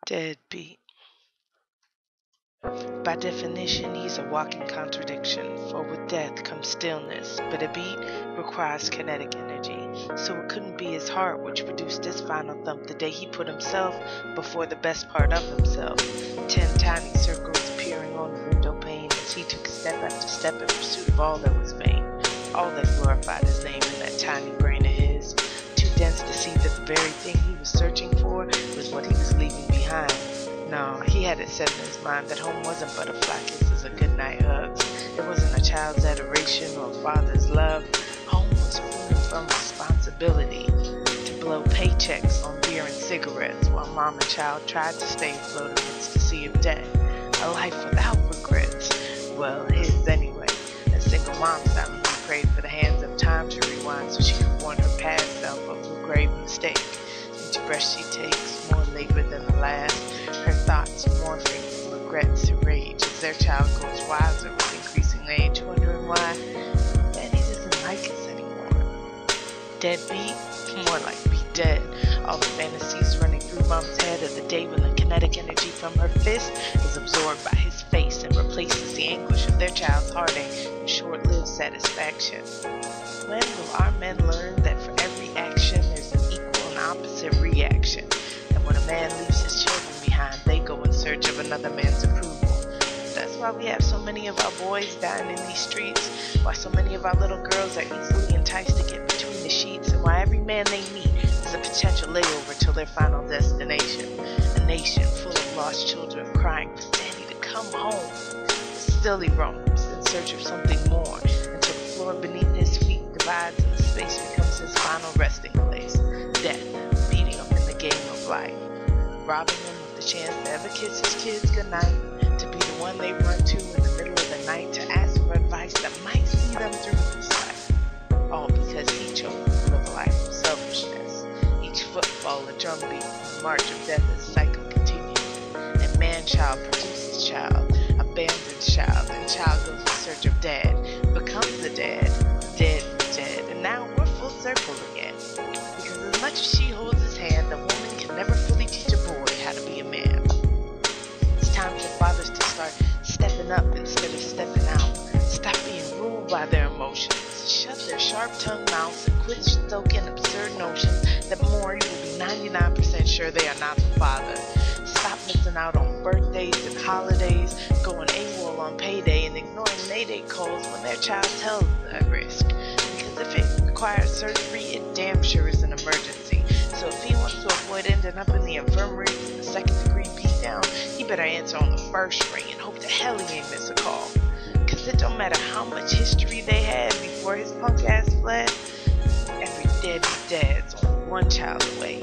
Deadbeat. By definition, he's a walking contradiction, for with death comes stillness, but a beat requires kinetic energy, so it couldn't be his heart which produced this final thump the day he put himself before the best part of himself. 10 tiny circles appearing on the window pane as he took step after step in pursuit of all that was vain, all that glorified his name in that tiny brain of his, too dense to see that the very thing he was searching for was what he was leaving behind. No, he had it set in his mind that home wasn't butterfly kisses or goodnight hugs. It wasn't a child's adoration or a father's love. Home was freedom from responsibility, to blow paychecks on beer and cigarettes while mom and child tried to stay afloat amidst the sea of debt. A life without regrets. Well, his anyway. A single mom silently prayed for the hands of time to rewind so she could warn her past self of a grave mistake. Each breath she takes, more labor than the last. Her thoughts morphing from regrets to rage as their child grows wiser with increasing age, wondering why Daddy doesn't like us anymore. Deadbeat? More like be dead. All the fantasies running through mom's head of the day when the kinetic energy from her fist is absorbed by his face and replaces the anguish of their child's heartache in short-lived satisfaction. When will our men learn that for every action there's an equal and opposite reaction? And when a man leaves his children behind, they go in search of another man's approval. That's why we have so many of our boys dying in these streets, why so many of our little girls are easily enticed to get between the sheets, and why every man they meet is a potential layover till their final destination. A nation full of lost children crying for Daddy to come home. But still he roams in search of something more, until the floor beneath his feet divides and the space becomes his final resting place. Death beating him in the game of life, robbing him of the chance to ever kiss his kids goodnight, to be the one they run to in the middle of the night to ask for advice that might see them through this life. All because he chose to live a life of selfishness. Each footfall a drumbeat, the march of death as the cycle continues. And man-child produces child, abandons child, and child goes in search of dad, becomes the dad, dead is dead, and now we're full circle again. Because as much as she holds his hand, a woman can never fully teach a boy how to be a man. It's time for fathers to start stepping up instead of stepping out. Stop being ruled by their emotions. Shut their sharp-tongued mouths and quit stoking absurd notions that Maury will be 99% sure they are not the father. Stop missing out on birthdays and holidays, going AWOL on payday and ignoring Mayday calls when their child tells at risk. Because if it requires surgery, it damn sure is an emergency. So if he wants to avoid ending up in the infirmary with a second-degree beatdown, he better answer on the first ring and hope to hell he ain't miss a call. Cause it don't matter how much history they had before his punk ass fled, every deadbeat dad's only one child away.